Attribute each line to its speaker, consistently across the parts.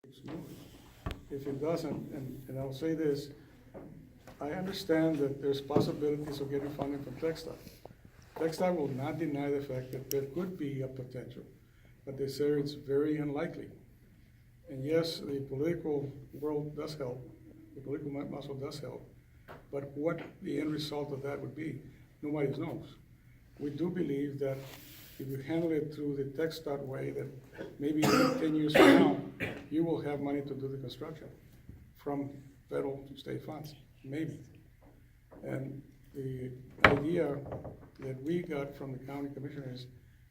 Speaker 1: If it doesn't, and I'll say this, I understand that there's possibilities of getting funding from TechStop. TechStop will not deny the fact that there could be a potential, but they say it's very unlikely. And yes, the political world does help, the political muscle does help, but what the end result of that would be, nobody knows. We do believe that if you handle it through the TechStop way, that maybe 10 years from now, you will have money to do the construction from federal to state funds, maybe. And the idea that we got from the county commissioner is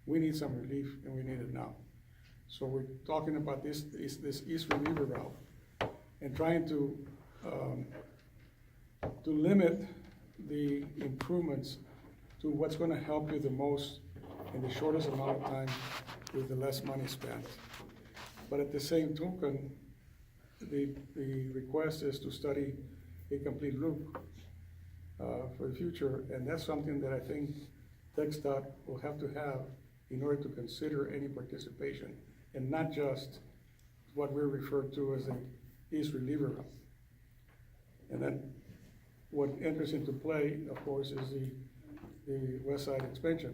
Speaker 1: we need some relief and we need it now. So we're talking about this East Reliever route and trying to limit the improvements to what's going to help you the most in the shortest amount of time with the less money spent. But at the same token, the request is to study a complete loop for the future, and that's something that I think TechStop will have to have in order to consider any participation, and not just what we refer to as an East Reliever route. And then what enters into play, of course, is the West Side expansion,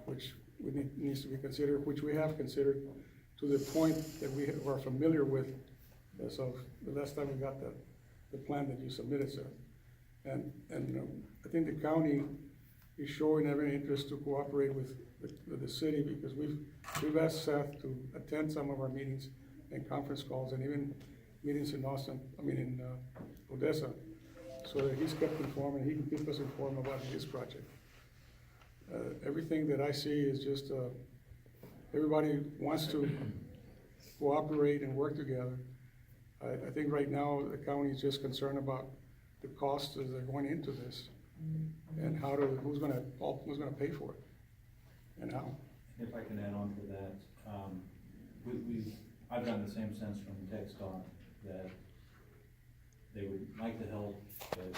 Speaker 1: which needs to be considered, which we have considered to the point that we are familiar with as of the last time we got the plan that you submitted, sir. And I think the county is showing every interest to cooperate with the city, because we've asked Seth to attend some of our meetings and conference calls and even meetings in Odessa, so that he's kept informed and he can keep us informed about his project. Everything that I see is just everybody wants to cooperate and work together. I think right now the county is just concerned about the costs that are going into this and who's going to pay for it and how.
Speaker 2: If I can add on to that, I've gotten the same sense from TechStop that they would like to help, but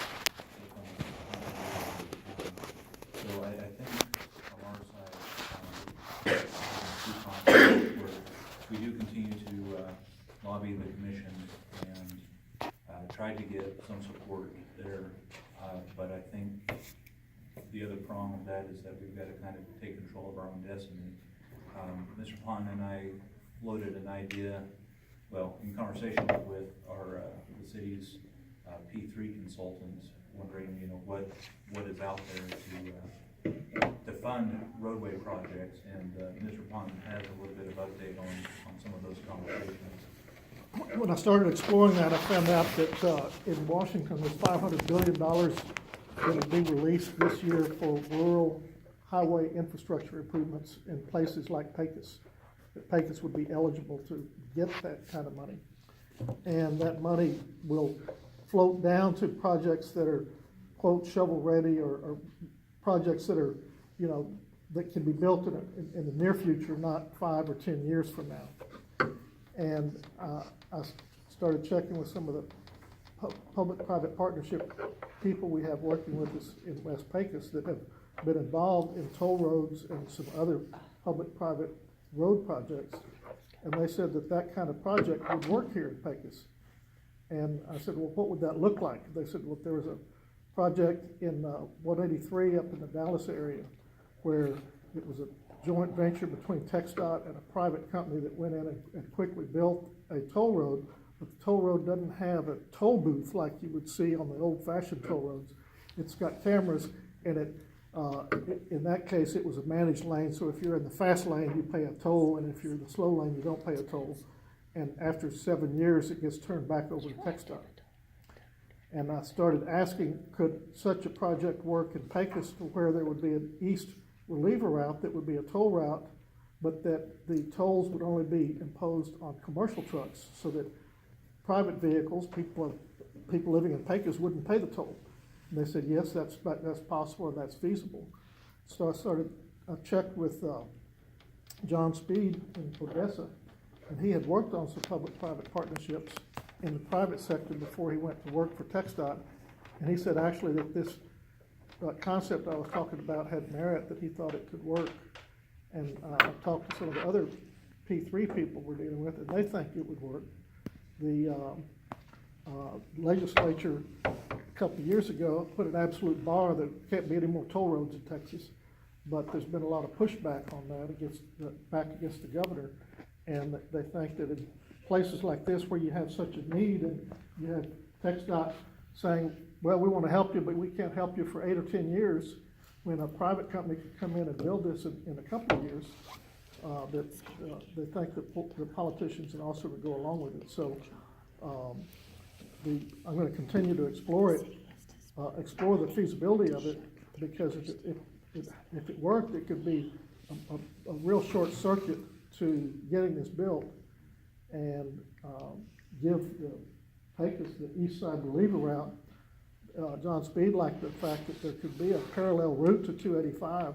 Speaker 2: so I think from our side, we do continue to lobby the commission and try to get some support there, but I think the other prong of that is that we've got to kind of take control of our own destiny. Mr. Pond and I floated an idea, well, in conversation with our the city's P3 consultants, wondering, what is out there to fund roadway projects, and Mr. Pond has a little bit of update on some of those conversations.
Speaker 3: When I started exploring that, I found out that in Washington, there's $500 billion that will be released this year for rural highway infrastructure improvements in places like Pecos. That Pecos would be eligible to get that kind of money. And that money will float down to projects that are, quote, shovel ready, or projects that are, that can be built in the near future, not 5 or 10 years from now. And I started checking with some of the public-private partnership people we have working with us in West Pecos that have been involved in toll roads and some other public-private road projects. And they said that kind of project would work here in Pecos. And I said, well, what would that look like? They said, well, there was a project in 183 up in the Dallas area where it was a joint venture between TxDOT and a private company that went in and quickly built a toll road, but the toll road doesn't have a toll booth like you would see on the old-fashioned toll roads. It's got cameras, and in that case, it was a managed lane, so if you're in the fast lane, you pay a toll, and if you're in the slow lane, you don't pay a toll. And after 7 years, it gets turned back over to TxDOT. And I started asking, could such a project work in Pecos to where there would be an East Reliever route that would be a toll route, but that the tolls would only be imposed on commercial trucks, so that private vehicles, people living in Pecos, wouldn't pay the toll. And they said, yes, that's possible and that's feasible. So I checked with John Speed in Odessa, and he had worked on some public-private partnerships in the private sector before he went to work for TxDOT. And he said actually that this concept I was talking about had merit, that he thought it could work. And I talked to some of the other P3 people we're dealing with, and they think it would work. The legislature a couple of years ago put an absolute bar that can't be any more toll roads in Texas, but there's been a lot of pushback on that back against the governor, and they think that in places like this where you have such a need, and you have TxDOT saying, well, we want to help you, but we can't help you for 8 or 10 years, when a private company could come in and build this in a couple of years, they think that the politicians and also would go along with it. So I'm going to continue to explore it, explore the feasibility of it, because if it worked, it could be a real short circuit to getting this built, and give the Pecos, the east side reliever route. John Speed liked the fact that there could be a parallel route to 285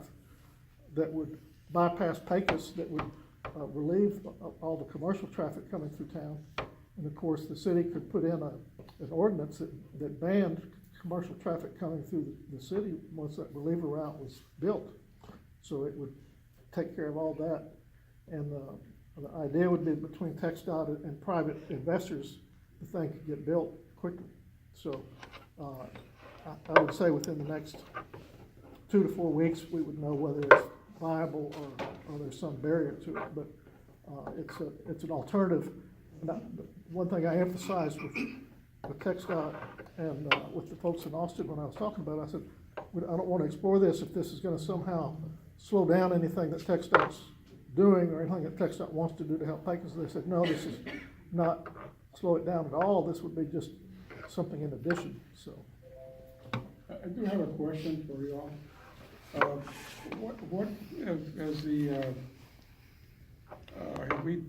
Speaker 3: that would bypass Pecos, that would relieve all the commercial traffic coming through town. And of course, the city could put in an ordinance that banned commercial traffic coming through the city once that reliever route was built. So it would take care of all that. And the idea would be between TxDOT and private investors, the thing could get built quickly. So I would say within the next 2 to 4 weeks, we would know whether it's viable or there's some barrier to it. But it's an alternative. Now, one thing I emphasized with TxDOT and with the folks in Austin when I was talking about it, I said, I don't want to explore this if this is going to somehow slow down anything that TxDOT's doing or anything that TxDOT wants to do to help Pecos. They said, no, this is not slow it down at all. This would be just something in addition. So
Speaker 1: I do have a question for you all. What has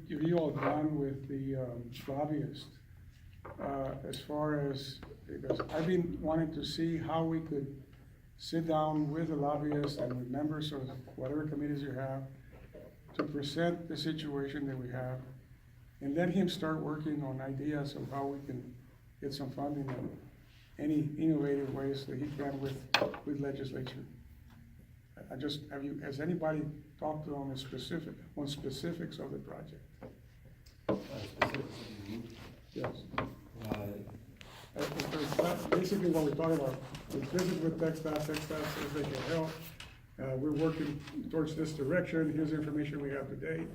Speaker 1: have you all done with the lobbyist as far as, because I've been wanting to see how we could sit down with the lobbyist and with members of whatever committees you have to present the situation that we have, and let him start working on ideas of how we can get some funding and any innovative ways that he can with legislature. Has anybody talked to him on specifics of the project? Yes. Basically what we're talking about, we visit with TxDOT says they can help. We're working towards this direction. Here's the information we have today.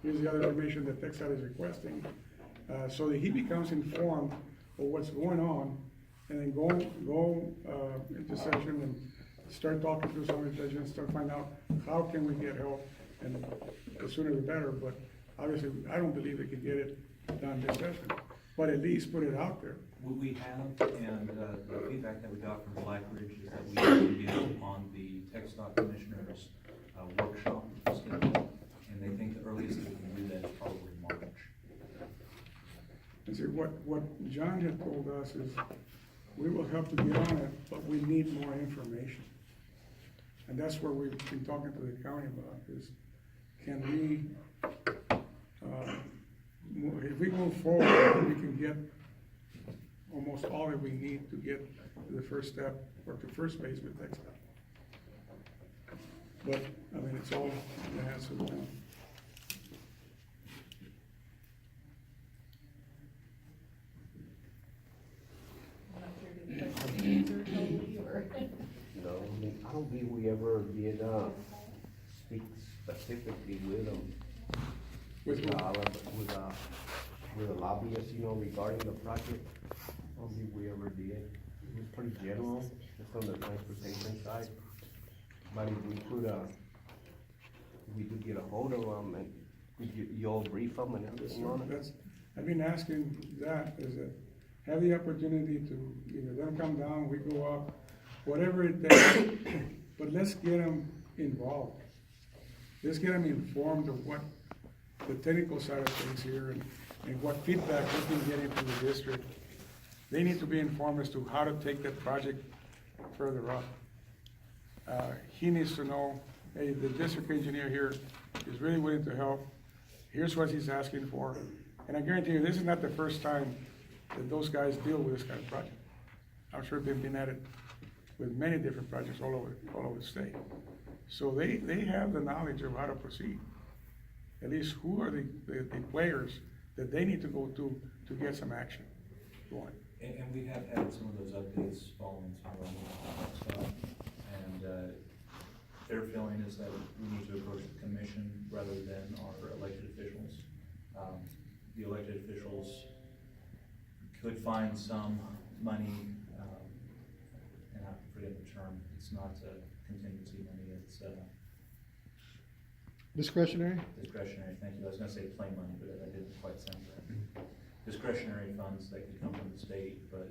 Speaker 1: Here's the other information that TxDOT is requesting. So that he becomes informed of what's going on, and then go into session and start talking to some of the judges, start finding out how can we get help, and the sooner the better. But obviously, I don't believe we can get it done this session, but at least put it out there.
Speaker 2: We have, and the feedback that we got from Black Ridge is that we can begin on the TxDOT Commissioners workshop schedule, and they think the earliest that we can do that is probably March.
Speaker 1: And see, what John had told us is, we will help to get on it, but we need more information. And that's where we've been talking to the county about, is can we, if we move forward, we can get almost all that we need to get to the first step, or to first phase with TxDOT. But, I mean, it's all in the hands of the county.
Speaker 4: No, I don't think we ever did speak specifically with them.
Speaker 1: With
Speaker 4: With the lobbyists, regarding the project. I don't think we ever did. It was pretty general, just on the transportation side. But if we could get a hold of them, and could you all brief them and everything on it?
Speaker 1: I've been asking that, is that have the opportunity to, let them come down, we go up, whatever it takes, but let's get them involved. Let's get them informed of what the technical side of things here, and what feedback we can get into the district. They need to be informed as to how to take that project further up. He needs to know, hey, the district engineer here is really willing to help. Here's what he's asking for. And I guarantee you, this is not the first time that those guys deal with this kind of project. I'm sure they've been at it with many different projects all over the state. So they have the knowledge of how to proceed. at least who are the players that they need to go to get some action going.
Speaker 2: And we have had some of those updates following some of our stuff. And their feeling is that we need to approach the commission rather than our elected officials. The elected officials could find some money, and I forget the term, it's not contingency money, it's
Speaker 3: Discretionary?
Speaker 2: discretionary, thank you. I was gonna say plain money, but I didn't quite sound right. Discretionary funds that could come from the state, but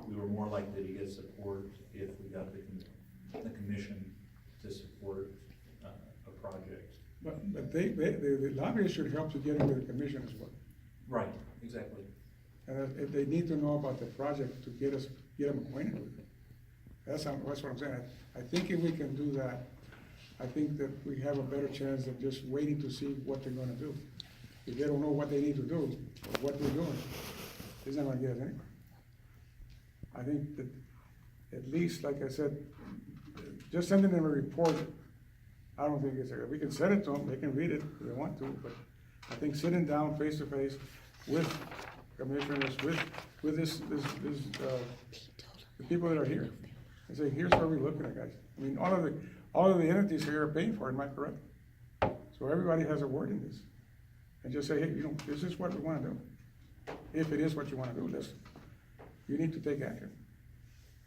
Speaker 2: we were more likely to get support if we got the commission to support a project.
Speaker 1: But the lobbyists should help to get into the commission as well.
Speaker 2: Right, exactly.
Speaker 1: And if they need to know about the project to get them acquainted with it. That's what I'm saying. I think if we can do that, I think that we have a better chance of just waiting to see what they're gonna do. If they don't know what they need to do, or what they're doing, it's not gonna get us anywhere. I think that, at least, like I said, just sending them a report, I don't think it's, we can send it to them, they can read it if they want to, but I think sitting down face to face with commissioners, with the people that are here, and say, here's what we're looking at, guys. I mean, all of the entities here are paying for it, am I correct? So everybody has a word in this. And just say, hey, this is what we wanna do. If it is what you wanna do, you need to take action.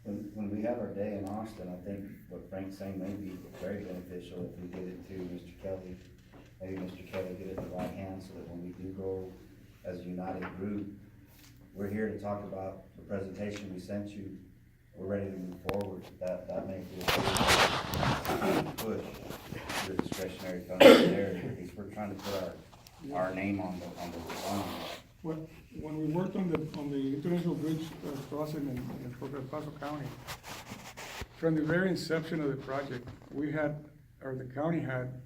Speaker 5: When we have our day in Austin, I think what Frank's saying may be very beneficial if we get it to Mr. Kelly. Maybe Mr. Kelly get it in the right hands so that when we do go as a united group, we're here to talk about the presentation we sent you. We're ready to move forward. That may be a big push to the discretionary funds there, because we're trying to put our name on the fund.
Speaker 1: When we worked on the international bridge crossing in El Paso County, from the very inception of the project, the county had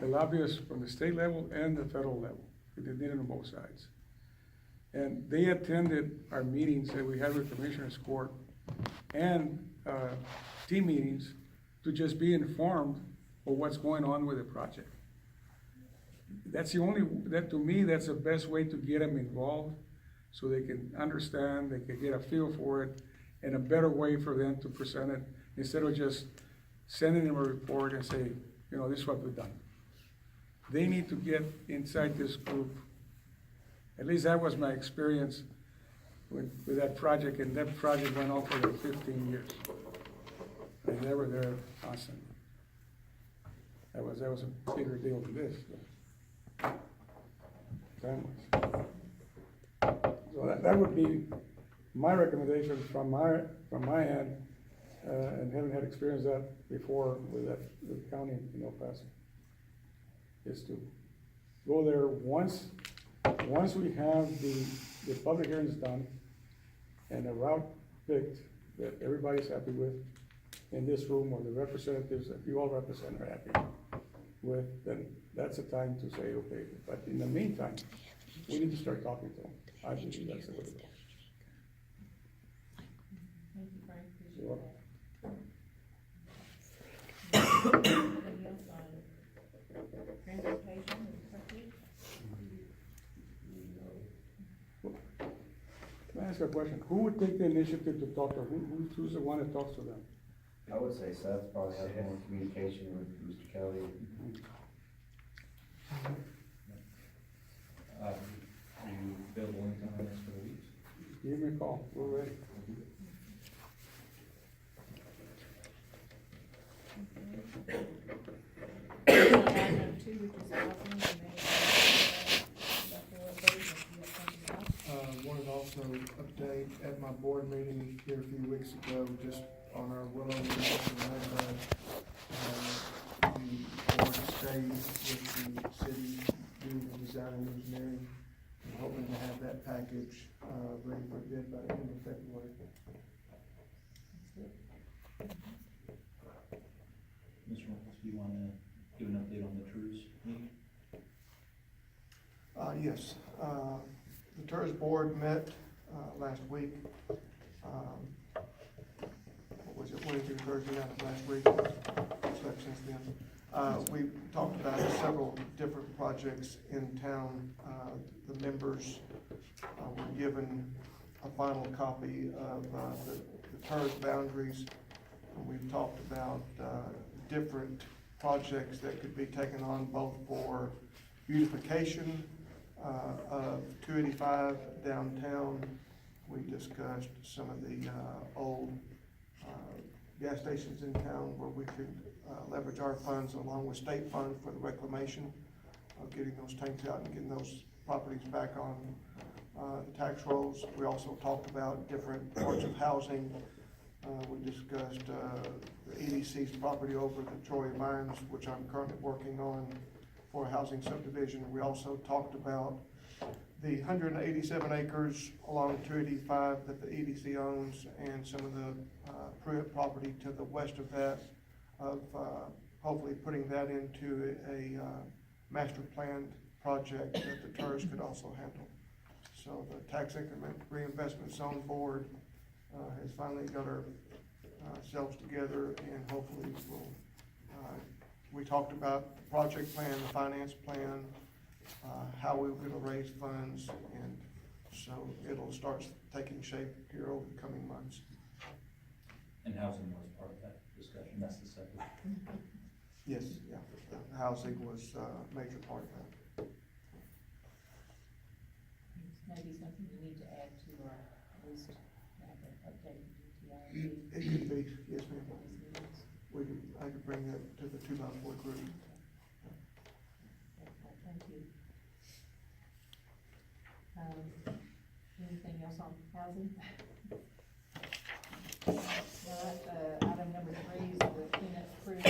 Speaker 1: the lobbyists from the state level and the federal level. They did it on both sides. And they attended our meetings that we had with Commissioners Court and team meetings to just be informed of what's going on with the project. To me, that's the best way to get them involved, so they can understand, they can get a feel for it, and a better way for them to present it, instead of just sending them a report and say, this is what we've done. They need to get inside this group. At least that was my experience with that project, and that project went on for like 15 years. And they were there constantly. That was a bigger deal than this. So that would be my recommendation from my end, and haven't had experience that before with the county in El Paso, is to go there once we have the public hearings done and a route picked that everybody's happy with in this room, or the representatives that you all represent are happy with, then that's the time to say, okay, but in the meantime, we need to start talking to them. I believe that's the way to go.
Speaker 6: Thank you, Frank.
Speaker 1: You're
Speaker 6: Anything else on transportation and traffic?
Speaker 1: Can I ask a question? Who would take the initiative to talk to them? Who's the one that talks to them?
Speaker 5: I would say Seth probably has more communication with Mr. Kelly.
Speaker 2: Are you available anytime in the next couple of weeks?
Speaker 1: Give me a call, we're ready.
Speaker 6: Item 2, which is housing, and
Speaker 7: Wanted to also update at my board meeting here a few weeks ago, just on our Willow neighborhood. The board stayed with the city doing the design and engineering. I'm hoping to have that package, ready for bid by the end of February.
Speaker 2: Mr. Ruffles, do you want to give an update on the TRUS meeting?
Speaker 7: Yes, the TERS board met, last week. What was it, Wednesday or Thursday night of last week? Slept since then. We talked about several different projects in town. The members were given a final copy of the TERS boundaries. And we've talked about different projects that could be taken on both for beautification of 285 downtown. We discussed some of the old gas stations in town where we could leverage our funds along with state funds for the reclamation of getting those tanks out and getting those properties back on the tax rolls. We also talked about different parts of housing. We discussed the EDC's property over the Troy Mines, which I'm currently working on for a housing subdivision. We also talked about the 187 acres along 285 that the EDC owns and some of the Pruitt property to the west of that, of hopefully putting that into a master planned project that the TERS could also handle. So the tax increment reinvestment zone board has finally got ourselves together, and hopefully we'll, we talked about the project plan, the finance plan, how we were gonna raise funds, and so it'll start taking shape here over the coming months.
Speaker 2: And housing was part of that discussion, that's the second.
Speaker 7: Yes, yeah, the housing was a major part of that.
Speaker 6: Maybe something we need to add to our list, like an updated PBT-ISD.
Speaker 7: It could be, yes ma'am. I could bring that to the 2x4 group.
Speaker 6: Thank you. Anything else on housing? All right, item number 3 is the tenant approved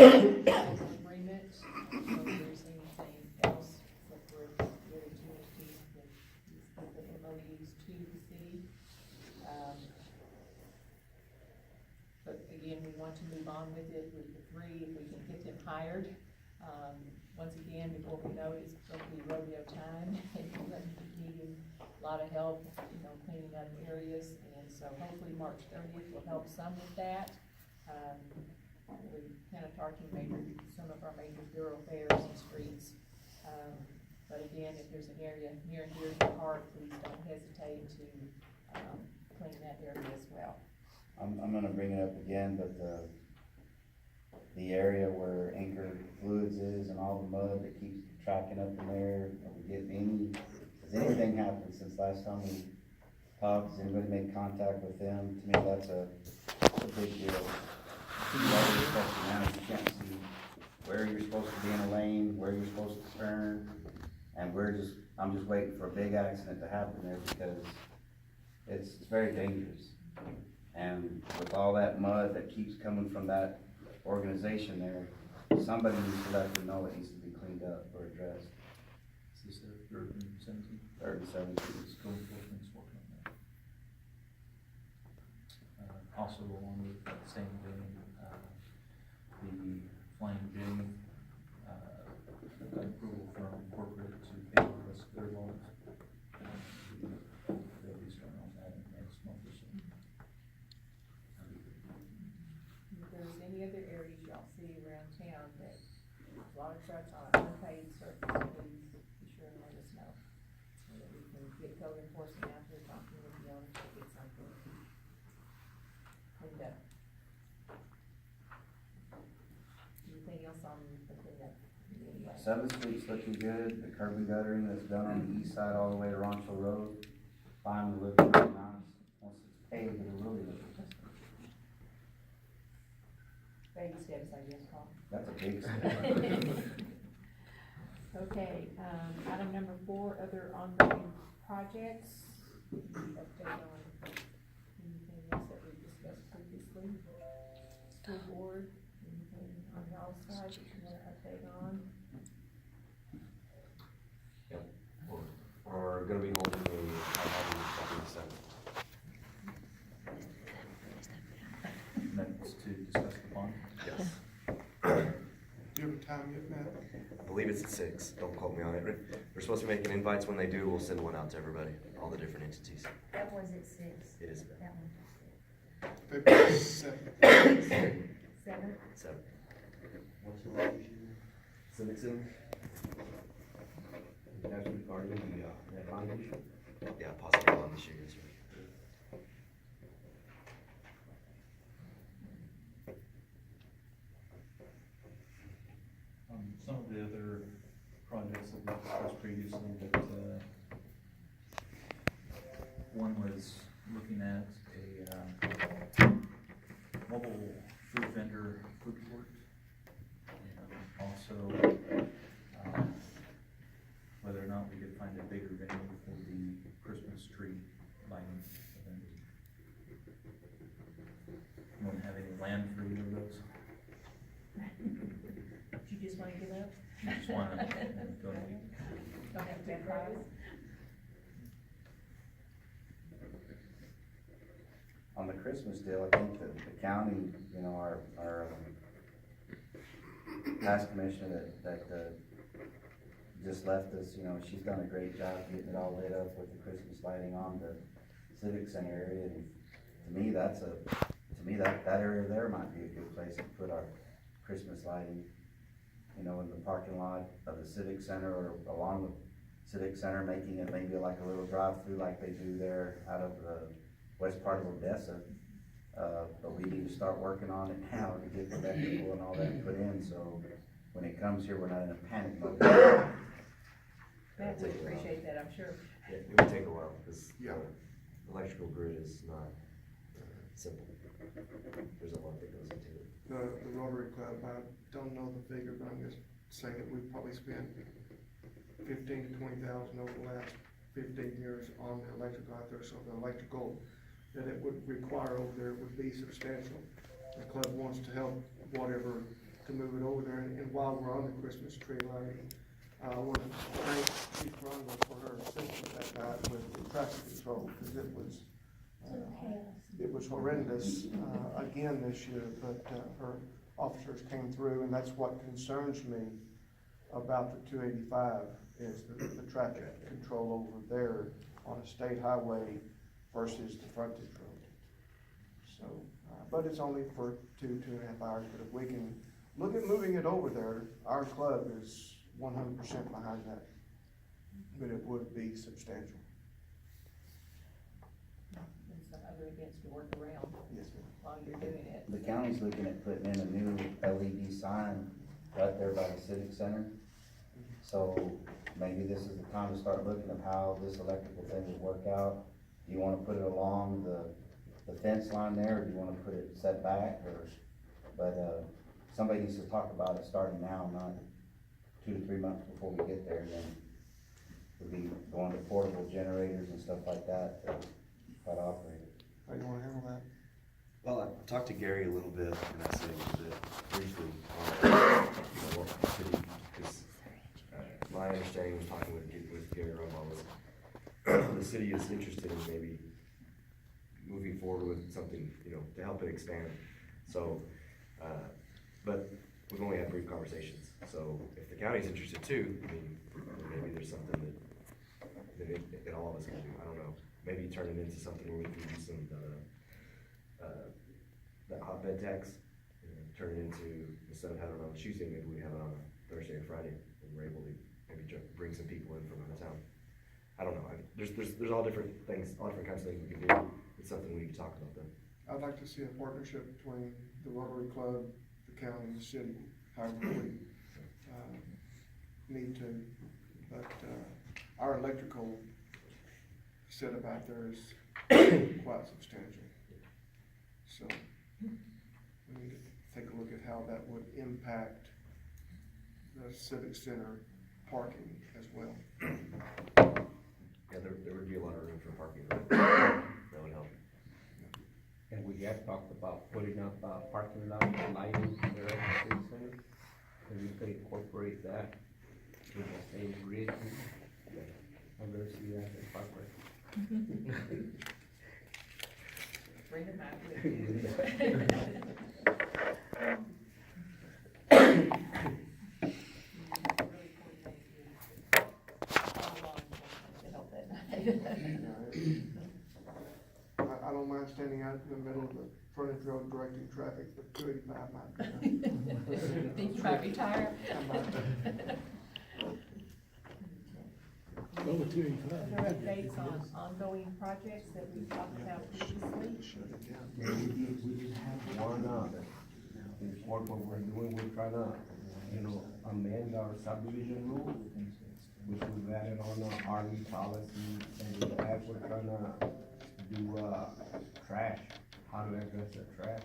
Speaker 6: agreement. So if there's anything else that we're ready to entities that the MOUs to the city. But again, we want to move on with it with the 3 if we can get them hired. Once again, before we know it, it's going to be rodeo time, and we're going to be needing a lot of help, you know, cleaning up areas, and so hopefully March 30th will help some with that. We're kind of targeting some of our major thoroughfares and streets. But again, if there's an area near and dear to the heart, please don't hesitate to clean that area as well.
Speaker 5: I'm gonna bring it up again, but the area where Anchor Fluids is and all the mud that keeps tracking up in there, are we getting has anything happened since last time we talked? Has anybody made contact with them? To me, that's a big deal. Especially now, you can't see where you're supposed to be in a lane, where you're supposed to turn, and I'm just waiting for a big accident to happen there because it's very dangerous. And with all that mud that keeps coming from that organization there, somebody needs to let them know it needs to be cleaned up or addressed.
Speaker 2: Is this their 3rd and 17th?
Speaker 5: 3rd and 17th.
Speaker 2: It's going forth and it's working on that. Also along with that same vein, the Flying J, approval from corporate to pay the rest of their loans. They'll be starting on that in the next month or so.
Speaker 6: If there's any other areas y'all see around town that a lot of trucks on unpaid surface, please be sure and let us know. So that we can get code enforcement out here talking with the owners to get something cleaned up. Anything else on the cleanup? Anyway.
Speaker 5: 7th Street's looking good. The curb and guttering that's done on the east side all the way to Rancho Road, finally looking really nice. Once it's paved, it'll really look good.
Speaker 6: Baby steps, I guess, Paul.
Speaker 5: That's a big step.
Speaker 6: Okay, item number 4, other ongoing projects. Any update on anything else that we discussed previously? School board, anything on y'all's side that you want to update on?
Speaker 8: We're gonna be holding a December.
Speaker 2: That's to discuss the bond.
Speaker 8: Yes.
Speaker 7: Do you have a time yet, Matt?
Speaker 8: I believe it's at 6. Don't quote me on it. We're supposed to be making invites. When they do, we'll send one out to everybody, all the different entities.
Speaker 9: That was at 6.
Speaker 8: It is
Speaker 9: That one.
Speaker 7: February 7th.
Speaker 9: 7?
Speaker 8: 7.
Speaker 4: What's the location?
Speaker 8: Civic Center?
Speaker 4: That's regarding the foundation.
Speaker 8: Yeah, possibly on this year, yes, sir.
Speaker 2: Some of the other projects that we discussed previously, that, one was looking at a, mobile food vendor food court. And also, whether or not we could find a bigger venue for the Christmas tree lighting event. You won't have any land for either of those?
Speaker 6: You just wanna give up?
Speaker 2: You just wanna donate?
Speaker 6: Don't have to prize?
Speaker 5: On the Christmas deal, I think that the county, you know, our past commissioner that just left us, you know, she's done a great job getting it all lit up with the Christmas lighting on the Civic Center area, and to me, that area there might be a good place to put our Christmas lighting, you know, in the parking lot of the Civic Center or along the Civic Center, making it maybe like a little drive-through like they do there out of the west part of Odessa. But we need to start working on it now to get the electrical and all that put in, so when it comes here, we're not in a panic mode.
Speaker 6: Matt would appreciate that, I'm sure.
Speaker 8: Yeah, it would take a while, because
Speaker 7: Yeah.
Speaker 8: the electrical grid is not simple. There's a lot that goes into it.
Speaker 7: The Rotary Club, I don't know the figure, but I'm just saying that we've probably spent 15 to 20,000 over the last 15 years on the electrical out there, so the electrical that it would require over there would be substantial. The club wants to help whatever to move it over there, and while we're on the Christmas tree lighting, I want to thank Chief Ronda for her assistance that night with the traffic control, because it was horrendous, again this year, but, her officers came through, and that's what concerns me about the 285, is the traffic control over there on a state highway versus the frontage road. So, but it's only for 2.5 hours, but if we can look at moving it over there, our club is 100% behind that, but it would be substantial.
Speaker 6: And some other events to work around
Speaker 7: Yes, ma'am.
Speaker 6: while you're doing it.
Speaker 5: The county's looking at putting in a new LED sign right there by the Civic Center. So maybe this is the time to start looking at how this electrical thing would work out. Do you wanna put it along the fence line there, or do you wanna put it set back, or, but, somebody needs to talk about it starting now, not 2 to 3 months before we get there, and then we'll be going to portable generators and stuff like that to try to operate it.
Speaker 7: How do you wanna handle that?
Speaker 8: Well, I talked to Gary a little bit, and I said a little bit briefly on, what the city, because, my understanding was talking with Gary Romo was, the city is interested in maybe moving forward with something, to help it expand. So, but we've only had brief conversations, so if the county's interested too, I mean, maybe there's something that all of us can do, I don't know. Maybe turn it into something where we can do some, that hotbed tax, turn it into, instead of having it on Tuesday, maybe we have it on a Thursday or Friday, and we're able to maybe bring some people in from out of town. I don't know, there's all different things, all different kinds of things we can do, it's something we need to talk about then.
Speaker 7: I'd like to see a partnership between the Rotary Club, the county, and the city, however we, need to, but, our electrical setup out there is quite substantial. So, we need to take a look at how that would impact the Civic Center parking as well.
Speaker 8: Yeah, there would be a lot of room for parking, that would help.
Speaker 4: And we have talked about putting up parking lot lighting there at the city center, and we could incorporate that with the same grid. I'd rather see that in Parkway.
Speaker 6: Bring them out with you.
Speaker 7: I don't mind mind standing out in the middle of the frontage road directing traffic, but 285 might be.
Speaker 6: Think you might retire?
Speaker 3: Over 285.
Speaker 6: Other updates on ongoing projects that we talked about previously?
Speaker 4: Yeah, we did have one, this work what we're doing, we're trying to, amend our subdivision rules, which we've added on the RV policy, and with that, we're trying to do, trash, how to address the trash.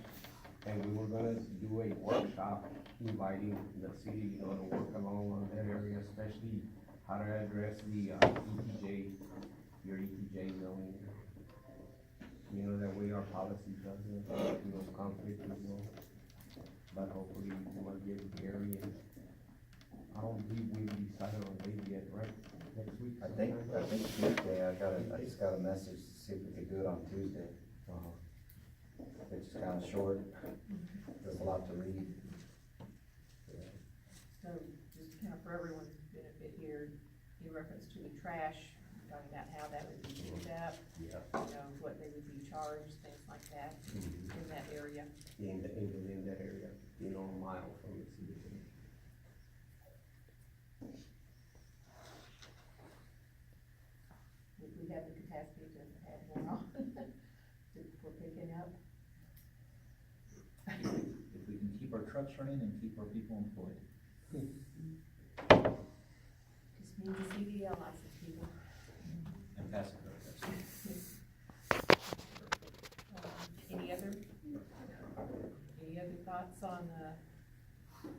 Speaker 4: And we were gonna do a workshop inviting the city, to work along on that area, especially how to address the, ETJ, your ETJ zoning. That way our policy doesn't, conflict as well. But hopefully we'll get Gary and, I don't believe we've decided on date yet, right? Next week?
Speaker 5: I think Tuesday, I just got a message to see if we could do it on Tuesday. It's just kinda short, there's a lot to read.
Speaker 6: So just kind of for everyone's benefit here, in reference to the trash, talking about how that would be picked up,
Speaker 4: Yeah.
Speaker 6: What they would be charged, things like that, in that area.
Speaker 4: In that area, a mile from the city.
Speaker 6: We have the capacity to add more on, for picking up.
Speaker 2: If we can keep our trucks running and keep our people employed.
Speaker 6: Just means a CDL license, people.
Speaker 2: And pass it, that's
Speaker 6: Any other thoughts on,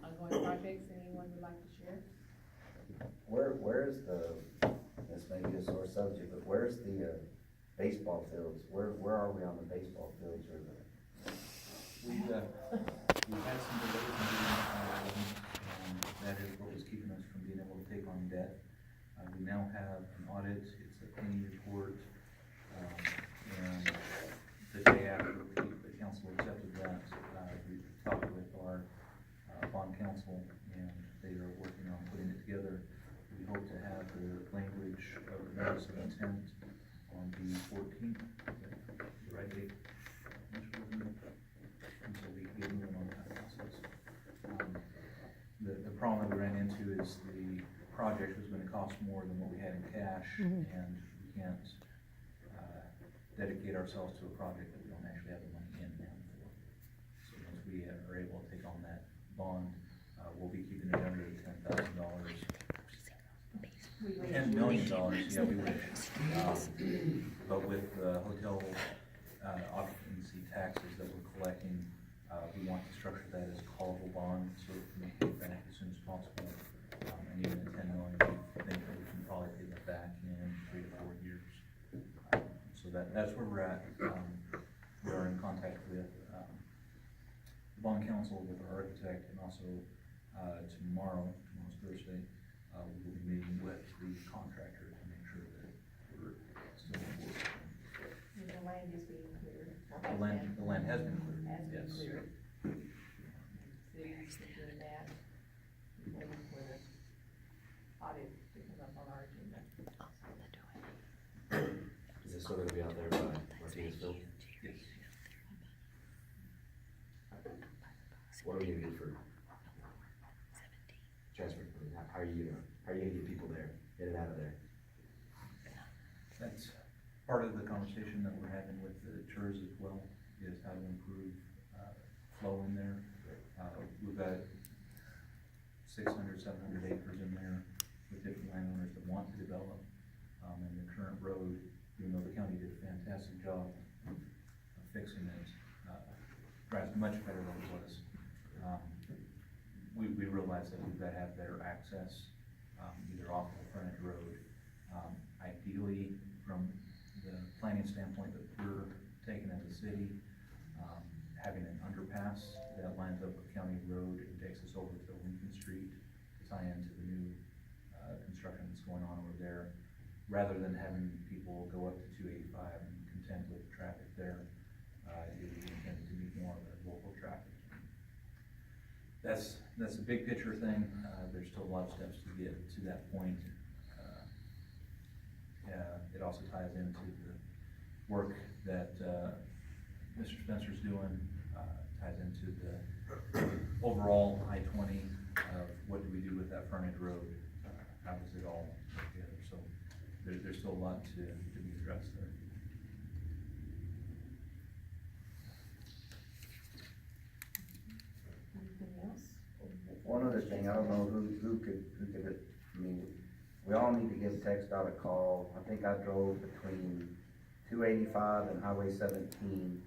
Speaker 6: ongoing projects anyone would like to share?
Speaker 5: Where's this may be a sore subject, but where's the, baseball fields? Where are we on the baseball fields or the?
Speaker 2: We've had some delays in getting, and that is what was keeping us from being able to take on debt. We now have an audit, it's a penny report, and the day after the council accepted that, we talked with our bond counsel, and they are working on putting it together. We hope to have the language of the notice of intent on the 14th, the right date. And so we can get moving on that process. The problem that we ran into is the project was gonna cost more than what we had in cash, and we can't, dedicate ourselves to a project that we don't actually have the money in now for. So once we are able to take on that bond, we'll be keeping it under the $10,000. $10 million, yeah, we wish. But with the hotel, occupancy taxes that we're collecting, we want to structure that as a callable bond, so we can pay it back as soon as possible. And even at $10 million, we think that we can probably pay that back in 3 to 4 years. So that's where we're at. We are in contact with, the bond counsel, with our architect, and also, tomorrow's Thursday, we will be meeting with the contractor to make sure that we're still on board.
Speaker 6: And the land is being cleared.
Speaker 2: The land has been cleared,
Speaker 6: Has been
Speaker 2: yes.
Speaker 6: cleared. City's doing that, waiting for the audit to come up on our agenda.
Speaker 8: Is this still gonna be out there by Martinezville?
Speaker 2: Yes.
Speaker 8: What are we gonna do for transfer? I mean, how are you gonna get people there, in and out of there?
Speaker 2: That's part of the conversation that we're having with the tours as well, is how to improve, flow in there. We've got 600, 700 acres in there with different landowners that want to develop. And the current road, even though the county did a fantastic job of fixing it, drives much better than it was. We realize that we've got to have better access, either off the frontage road. Ideally, from the planning standpoint that we're taking as a city, having an underpass that lines up with County Road and takes us over to Lincoln Street to tie into the new, construction that's going on over there, rather than having people go up to 285 and contend with the traffic there. It would be intended to meet more of the local traffic. That's a big picture thing. There's still a lot of steps to get to that point. It also ties into the work that Mr. Spencer's doing, ties into the overall I-20 of what do we do with that frontage road? How does it all work together? So there's still a lot to be addressed there.
Speaker 6: Anything else?
Speaker 5: One other thing, I don't know who could, I mean, we all need to give TxDOT a call. I think I drove between 285 and Highway 17.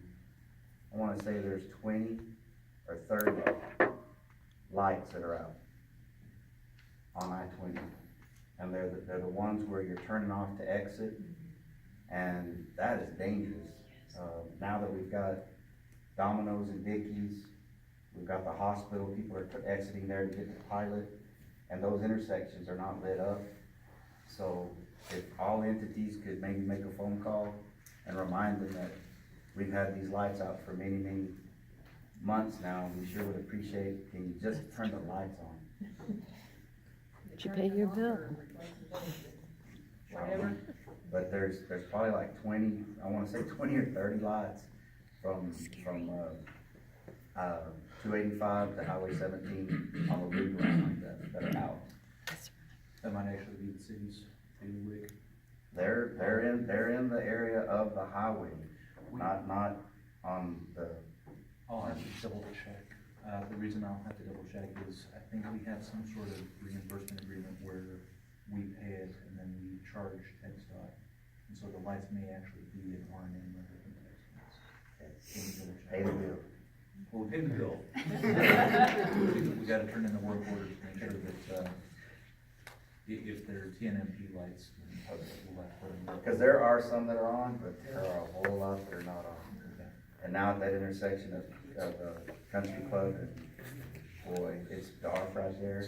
Speaker 5: I wanna say there's 20 or 30 lights that are out on I-20. And they're the ones where you're turning off to exit, and that is dangerous. Now that we've got Domino's and Dickies, we've got the hospital, people are exiting there to get to Pilot, and those intersections are not lit up. So if all entities could maybe make a phone call and remind them that we've had these lights out for many, many months now, we sure would appreciate, can you just turn the lights on?
Speaker 6: Did you pay your bill? Whatever.
Speaker 5: But there's probably like 20, I wanna say 20 or 30 lights from 285 to Highway 17 on the loop around that are out.
Speaker 2: That might actually be the city's bailiwick.
Speaker 5: They're in the area of the highway, not on the,
Speaker 2: I'll have to double check. The reason I'll have to double check is I think we have some sort of reimbursement agreement where we pay it and then we charge TxDOT. And so the lights may actually be an R&M rather than TxDOT.
Speaker 5: pay the bill.
Speaker 2: Well, we pay the bill. We gotta turn in the work orders to make sure that, if they're TNMP lights, then we'll have to put them.
Speaker 5: Cause there are some that are on, but there are a whole lot that are not on.
Speaker 2: Okay.
Speaker 5: And now at that intersection of Country Club, and boy, it's dark right there.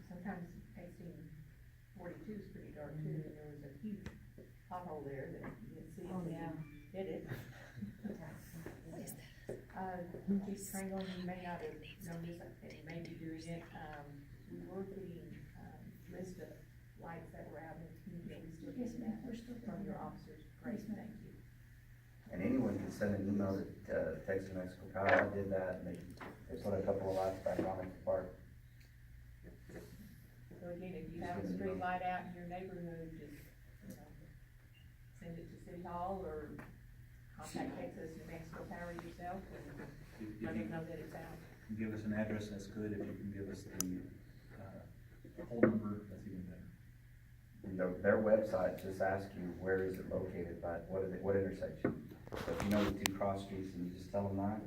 Speaker 6: Sometimes 1842 is pretty dark too, and there was a huge pothole there that you didn't see. Oh, yeah. Hit it. Chief Kringle, you may not have noticed that you may be doing it, we were getting, list of lights that were out in the community, we still getting that from your officers, great, thank you.
Speaker 5: And anyone can send an email to Texas Mexico Power. I did that, and they put a couple of lights back on at the park.
Speaker 6: So again, if you have a street light out in your neighborhood, just, send it to City Hall or contact Texas New Mexico Power yourself and let them know that it's out.
Speaker 2: If you give us an address, that's good. If you can give us the, whole number, that's even better.
Speaker 5: Their website just asks you where is it located, by what intersection. So if you know the two cross streets and you just tell them that,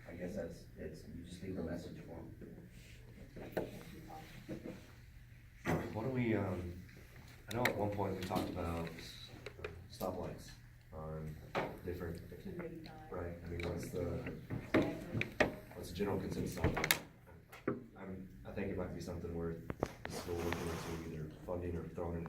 Speaker 5: I guess you just leave a message for them.
Speaker 8: What do we, I know at one point we talked about stoplights on different,
Speaker 6: 285.
Speaker 8: right, I mean, what's the general consensus on that? I think it might be something where the school looking into either funding or throwing in